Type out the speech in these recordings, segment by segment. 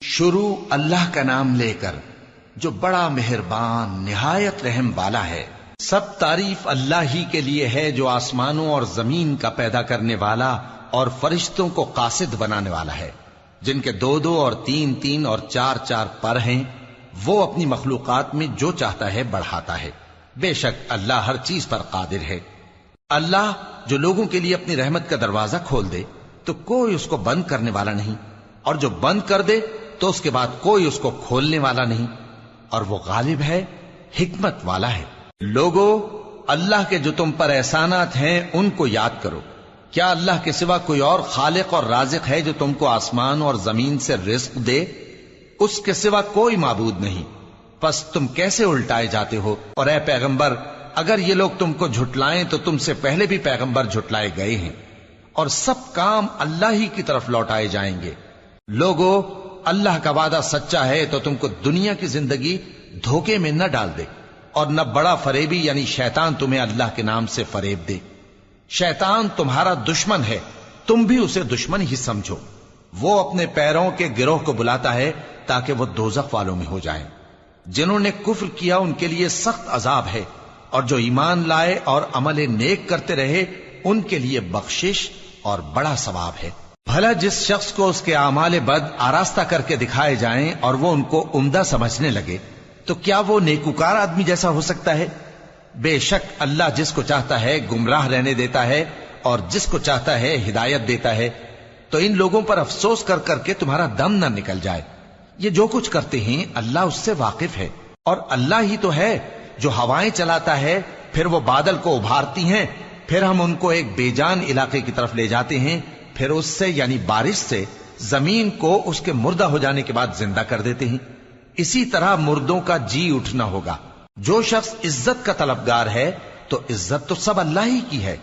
شروع اللہ کا نام لے کر جو بڑا مہربان نہایت رحم والا ہے۔ سب تعریف اللہ ہی کے لیے ہے جو آسمانوں اور زمین کا پیدا کرنے والا اور فرشتوں کو قاصد بنانے والا ہے، جن کے 2 اور 3 اور 4 پر ہیں۔ وہ اپنی مخلوقات میں جو چاہتا ہے بڑھاتا ہے، بے شک اللہ ہر چیز پر قادر ہے۔ اللہ جو لوگوں کے لیے اپنی رحمت کا دروازہ کھول دے تو کوئی اس کو بند کرنے والا نہیں، اور جو بند کر دے تو اس کے بعد کوئی اس کو کھولنے والا نہیں، اور وہ غالب ہے، حکمت والا ہے۔ لوگو، اللہ کے جو تم پر احسانات ہیں ان کو یاد کرو۔ کیا اللہ کے سوا کوئی اور خالق اور رازق ہے جو تم کو آسمان اور زمین سے رزق دے؟ اس کے سوا کوئی معبود نہیں، پس تم کیسے الٹائے جاتے ہو؟ اور اے پیغمبر، اگر یہ لوگ تم کو جھٹلائیں تو تم سے پہلے بھی پیغمبر جھٹلائے گئے ہیں، اور سب کام اللہ ہی کی طرف لوٹائے جائیں گے۔ لوگو، اللہ کا وعدہ سچا ہے تو تم کو دنیا کی زندگی دھوکے میں نہ ڈال دے، اور نہ بڑا فریبی یعنی شیطان تمہیں اللہ کے نام سے فریب دے۔ شیطان تمہارا دشمن ہے، تم بھی اسے دشمن ہی سمجھو۔ وہ اپنے پیروں کے گروہ کو بلاتا ہے تاکہ وہ دوزخ والوں میں ہو جائیں۔ جنہوں نے کفر کیا ان کے لیے سخت عذاب ہے، اور جو ایمان لائے اور عمل نیک کرتے رہے ان کے لیے بخشش اور بڑا ثواب ہے۔ بھلا جس شخص کو اس کے اعمال بد آراستہ کر کے دکھائے جائیں اور وہ ان کو عمدہ سمجھنے لگے تو کیا وہ نیکوکار آدمی جیسا ہو سکتا ہے؟ بے شک اللہ جس کو چاہتا ہے گمراہ رہنے دیتا ہے اور جس کو چاہتا ہے ہدایت دیتا ہے۔ تو ان لوگوں پر افسوس کر کر کے تمہارا دم نہ نکل جائے۔ یہ جو کچھ کرتے ہیں اللہ اس سے واقف ہے، اور اللہ ہی تو ہے جو ہوائیں چلاتا ہے، پھر وہ بادل کو ابھارتی ہیں، پھر ہم ان کو ایک بے جان علاقے کی طرف لے جاتے ہیں، پھر اس سے یعنی بارش سے زمین کو اس کے مردہ ہو جانے کے بعد زندہ کر دیتے ہیں۔ اسی طرح مردوں کا جی اٹھنا ہوگا۔ جو شخص عزت کا طلبگار ہے تو عزت تو سب اللہ ہی کی ہے،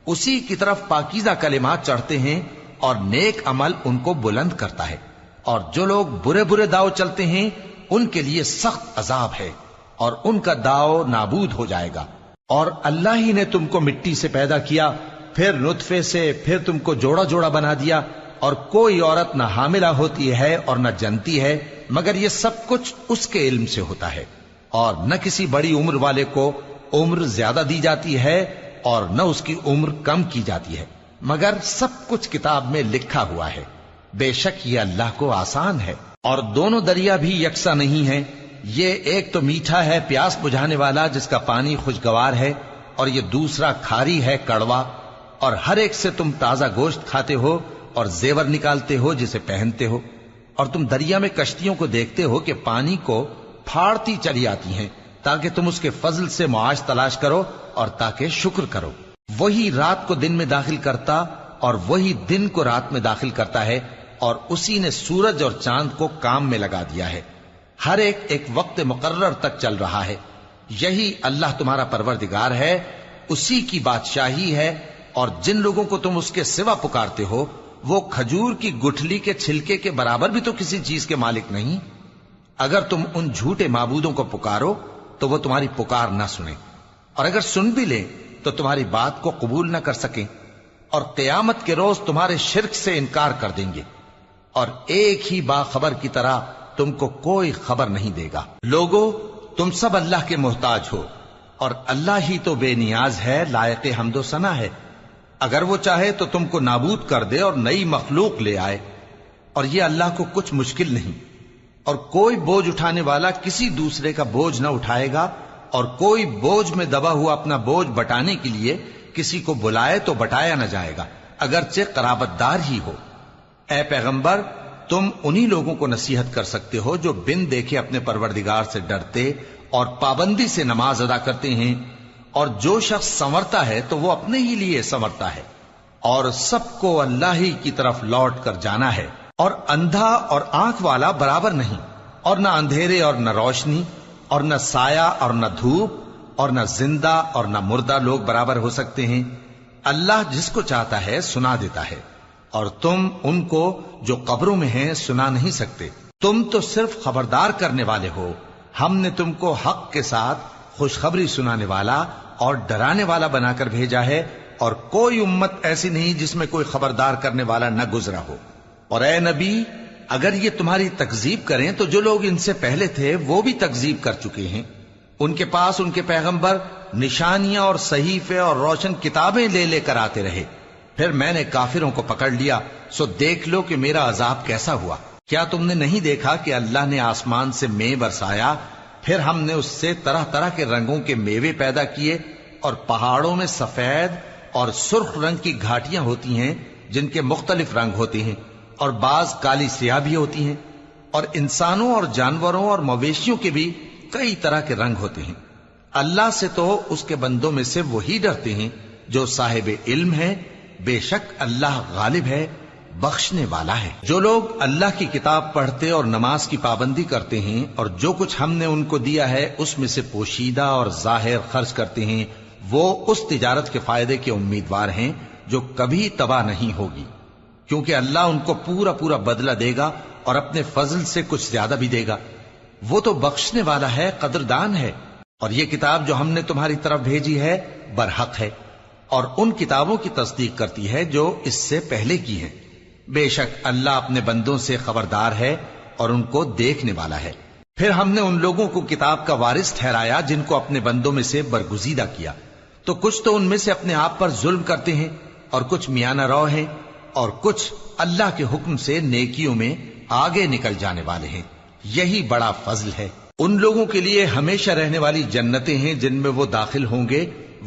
اسی کی طرف پاکیزہ کلمات چڑھتے ہیں اور نیک عمل ان کو بلند کرتا ہے۔ اور جو لوگ برے برے داؤ چلتے ہیں ان کے لیے سخت عذاب ہے، اور ان کا داؤ نابود ہو جائے گا۔ اور اللہ ہی نے تم کو مٹی سے پیدا کیا، پھر نطفے سے، پھر تم کو جوڑا جوڑا بنا دیا، اور کوئی عورت نہ حاملہ ہوتی ہے اور نہ جنتی ہے مگر یہ سب کچھ اس کے علم سے ہوتا ہے۔ اور نہ کسی بڑی عمر والے کو عمر زیادہ دی جاتی ہے اور نہ اس کی عمر کم کی جاتی ہے، مگر سب کچھ کتاب میں لکھا ہوا ہے۔ بے شک یہ اللہ کو آسان ہے۔ اور دونوں دریا بھی یکساں نہیں ہیں، یہ ایک تو میٹھا ہے پیاس بجھانے والا جس کا پانی خوشگوار ہے، اور یہ دوسرا کھاری ہے کڑوا۔ اور ہر ایک سے تم تازہ گوشت کھاتے ہو اور زیور نکالتے ہو جسے پہنتے ہو۔ اور تم دریا میں کشتیوں کو دیکھتے ہو کہ پانی کو پھاڑتی چلی آتی ہیں تاکہ تم اس کے فضل سے معاش تلاش کرو اور تاکہ شکر کرو۔ وہی رات کو دن میں داخل کرتا اور وہی دن کو رات میں داخل کرتا ہے، اور اسی نے سورج اور چاند کو کام میں لگا دیا ہے، ہر ایک ایک وقت مقرر تک چل رہا ہے۔ یہی اللہ تمہارا پروردگار ہے، اسی کی بادشاہی ہے۔ اور جن لوگوں کو تم اس کے سوا پکارتے ہو وہ کھجور کی گٹھلی کے چھلکے کے برابر بھی تو کسی چیز کے مالک نہیں۔ اگر تم ان جھوٹے معبودوں کو پکارو تو وہ تمہاری پکار نہ سنیں، اور اگر سن بھی لیں تو تمہاری بات کو قبول نہ کر سکیں، اور قیامت کے روز تمہارے شرک سے انکار کر دیں گے، اور ایک ہی باخبر کی طرح تم کو کوئی خبر نہیں دے گا۔ لوگو، تم سب اللہ کے محتاج ہو، اور اللہ ہی تو بے نیاز ہے، لائق حمد و ثنا ہے۔ اگر وہ چاہے تو تم کو نابود کر دے اور نئی مخلوق لے آئے، اور یہ اللہ کو کچھ مشکل نہیں۔ اور کوئی بوجھ اٹھانے والا کسی دوسرے کا بوجھ نہ اٹھائے گا، اور کوئی بوجھ میں دبا ہوا اپنا بوجھ بٹانے کے لیے کسی کو بلائے تو بٹایا نہ جائے گا، اگرچہ قرابت دار ہی ہو۔ اے پیغمبر، تم انہی لوگوں کو نصیحت کر سکتے ہو جو بن دیکھے اپنے پروردگار سے ڈرتے اور پابندی سے نماز ادا کرتے ہیں، اور جو شخص سنورتا ہے تو وہ اپنے ہی لیے سنورتا ہے، اور سب کو اللہ ہی کی طرف لوٹ کر جانا ہے۔ اور اندھا اور آنکھ والا برابر نہیں، اور نہ اندھیرے اور نہ روشنی، اور نہ سایہ اور نہ دھوپ، اور نہ زندہ اور نہ مردہ لوگ برابر ہو سکتے ہیں۔ اللہ جس کو چاہتا ہے سنا دیتا ہے، اور تم ان کو جو قبروں میں ہیں سنا نہیں سکتے۔ تم تو صرف خبردار کرنے والے ہو، ہم نے تم کو حق کے ساتھ خوشخبری سنانے والا اور ڈرانے والا بنا کر بھیجا ہے، اور کوئی امت ایسی نہیں جس میں کوئی خبردار کرنے والا نہ گزرا ہو۔ اور اے نبی، اگر یہ تمہاری تکذیب کریں تو جو لوگ ان سے پہلے تھے وہ بھی تکذیب کر چکے ہیں. ان کے پاس ان کے پیغمبر نشانیاں اور صحیفے اور روشن کتابیں لے لے کر آتے رہے. پھر میں نے کافروں کو پکڑ لیا، سو دیکھ لو کہ میرا عذاب کیسا ہوا. کیا تم نے نہیں دیکھا کہ اللہ نے آسمان سے مے برسایا، پھر ہم نے اس سے طرح طرح کے رنگوں کے میوے پیدا کیے، اور پہاڑوں میں سفید اور سرخ رنگ کی گھاٹیاں ہوتی ہیں جن کے مختلف رنگ ہوتے ہیں، اور بعض کالی سیاہ بھی ہوتی ہیں، اور انسانوں اور جانوروں اور مویشیوں کے بھی کئی طرح کے رنگ ہوتے ہیں. اللہ سے تو اس کے بندوں میں سے وہی ڈرتے ہیں جو صاحب علم ہے. بے شک اللہ غالب ہے، بخشنے والا ہے. جو لوگ اللہ کی کتاب پڑھتے اور نماز کی پابندی کرتے ہیں اور جو کچھ ہم نے ان کو دیا ہے اس میں سے پوشیدہ اور ظاہر خرچ کرتے ہیں، وہ اس تجارت کے فائدے کے امیدوار ہیں جو کبھی تباہ نہیں ہوگی، کیونکہ اللہ ان کو پورا پورا بدلہ دے گا اور اپنے فضل سے کچھ زیادہ بھی دے گا. وہ تو بخشنے والا ہے، قدردان ہے. اور یہ کتاب جو ہم نے تمہاری طرف بھیجی ہے برحق ہے، اور ان کتابوں کی تصدیق کرتی ہے جو اس سے پہلے کی ہیں. بے شک اللہ اپنے بندوں سے خبردار ہے اور ان کو دیکھنے والا ہے. پھر ہم نے ان لوگوں کو کتاب کا وارث ٹھہرایا جن کو اپنے بندوں میں سے برگزیدہ کیا. تو کچھ تو ان میں سے اپنے آپ پر ظلم کرتے ہیں اور کچھ میانہ رو ہیں، اور کچھ اللہ کے حکم سے نیکیوں میں آگے نکل جانے والے ہیں. یہی بڑا فضل ہے. ان لوگوں کے لیے ہمیشہ رہنے والی جنتیں ہیں جن میں وہ داخل ہوں گے.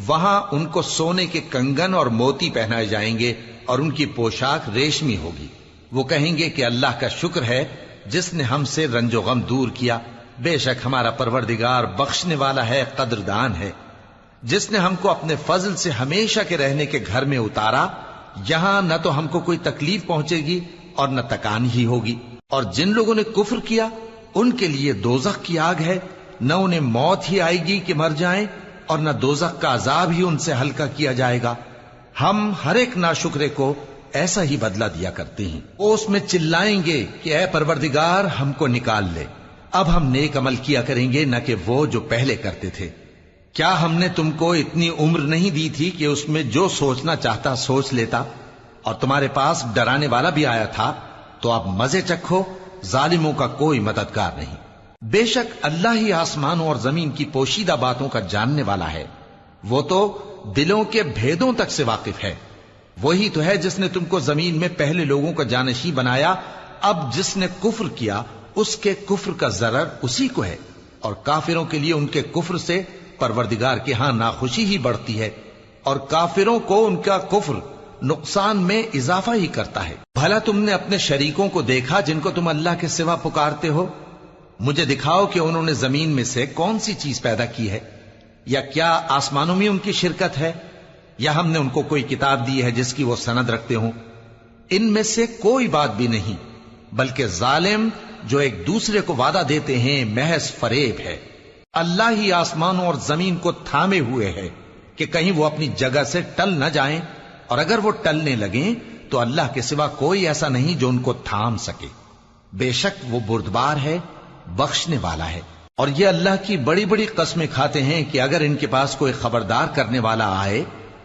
وہاں ان کو سونے کے کنگن اور موتی پہنائے جائیں گے اور ان کی پوشاک ریشمی ہوگی. وہ کہیں گے کہ اللہ کا شکر ہے جس نے ہم سے رنج و غم دور کیا. بے شک ہمارا پروردگار بخشنے والا ہے، قدردان ہے. جس نے ہم کو اپنے فضل سے ہمیشہ کے رہنے کے گھر میں اتارا، یہاں نہ تو ہم کو کوئی تکلیف پہنچے گی اور نہ تکان ہی ہوگی. اور جن لوگوں نے کفر کیا ان کے لیے دوزخ کی آگ ہے، نہ انہیں موت ہی آئے گی کہ مر جائیں، اور نہ دوزخ کا عذاب ہی ان سے ہلکا کیا جائے گا. ہم ہر ایک ناشکرے کو ایسا ہی بدلہ دیا کرتے ہیں. وہ اس میں چلائیں گے کہ اے پروردگار ہم کو نکال لے، اب ہم نیک عمل کیا کریں گے نہ کہ وہ جو پہلے کرتے تھے. کیا ہم نے تم کو اتنی عمر نہیں دی تھی کہ اس میں جو سوچنا چاہتا سوچ لیتا، اور تمہارے پاس ڈرانے والا بھی آیا تھا؟ تو اب مزے چکھو، ظالموں کا کوئی مددگار نہیں. بے شک اللہ ہی آسمانوں اور زمین کی پوشیدہ باتوں کا جاننے والا ہے. وہ تو دلوں کے بھیدوں تک سے واقف ہے. وہی تو ہے جس نے تم کو زمین میں پہلے لوگوں کا جانشین بنایا. اب جس نے کفر کیا اس کے کفر کا ضرر اسی کو ہے، اور کافروں کے لیے ان کے کفر سے پروردگار کے ہاں ناخوشی ہی بڑھتی ہے، اور کافروں کو ان کا کفر نقصان میں اضافہ ہی کرتا ہے. بھلا تم نے اپنے شریکوں کو دیکھا جن کو تم اللہ کے سوا پکارتے ہو؟ مجھے دکھاؤ کہ انہوں نے زمین میں سے کون سی چیز پیدا کی ہے، یا کیا آسمانوں میں ان کی شرکت ہے، یا ہم نے ان کو کوئی کتاب دی ہے جس کی وہ سند رکھتے ہوں؟ ان میں سے کوئی بات بھی نہیں، بلکہ ظالم جو ایک دوسرے کو وعدہ دیتے ہیں محض فریب ہے. اللہ ہی آسمانوں اور زمین کو تھامے ہوئے ہے کہ کہیں وہ اپنی جگہ سے ٹل نہ جائیں، اور اگر وہ ٹلنے لگیں تو اللہ کے سوا کوئی ایسا نہیں جو ان کو تھام سکے. بے شک وہ بردبار ہے، بخشنے والا ہے. اور یہ اللہ کی بڑی بڑی قسمیں کھاتے ہیں کہ اگر ان کے پاس کوئی خبردار کرنے والا آئے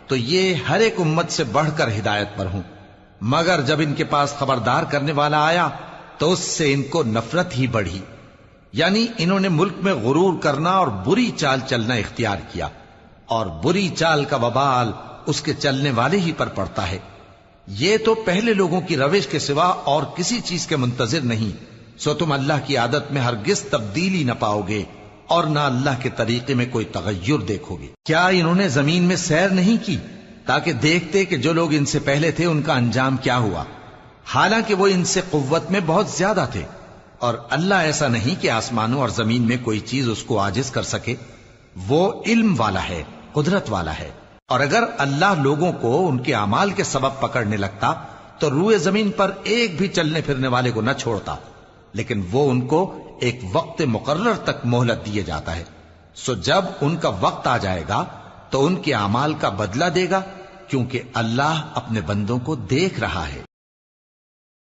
تو یہ ہر ایک امت سے بڑھ کر ہدایت پر ہوں، مگر جب ان کے پاس خبردار کرنے والا آیا تو اس سے ان کو نفرت ہی بڑھی. یعنی انہوں نے ملک میں غرور کرنا اور بری چال چلنا اختیار کیا، اور بری چال کا وبال اس کے چلنے والے ہی پر پڑتا ہے. یہ تو پہلے لوگوں کی روش کے سوا اور کسی چیز کے منتظر نہیں، سو تم اللہ کی عادت میں ہرگز تبدیلی نہ پاؤ گے اور نہ اللہ کے طریقے میں کوئی تغیر دیکھو گے. کیا انہوں نے زمین میں سیر نہیں کی تاکہ دیکھتے کہ جو لوگ ان سے پہلے تھے ان کا انجام کیا ہوا، حالانکہ وہ ان سے قوت میں بہت زیادہ تھے. اور اللہ ایسا نہیں کہ آسمانوں اور زمین میں کوئی چیز اس کو عاجز کر سکے. وہ علم والا ہے، قدرت والا ہے. اور اگر اللہ لوگوں کو ان کے اعمال کے سبب پکڑنے لگتا تو روئے زمین پر ایک بھی چلنے پھرنے والے کو نہ چھوڑتا، لیکن وہ ان کو ایک وقت مقرر تک مہلت دیے جاتا ہے. سو جب ان کا وقت آ جائے گا تو ان کے اعمال کا بدلہ دے گا، کیونکہ اللہ اپنے بندوں کو دیکھ رہا ہے.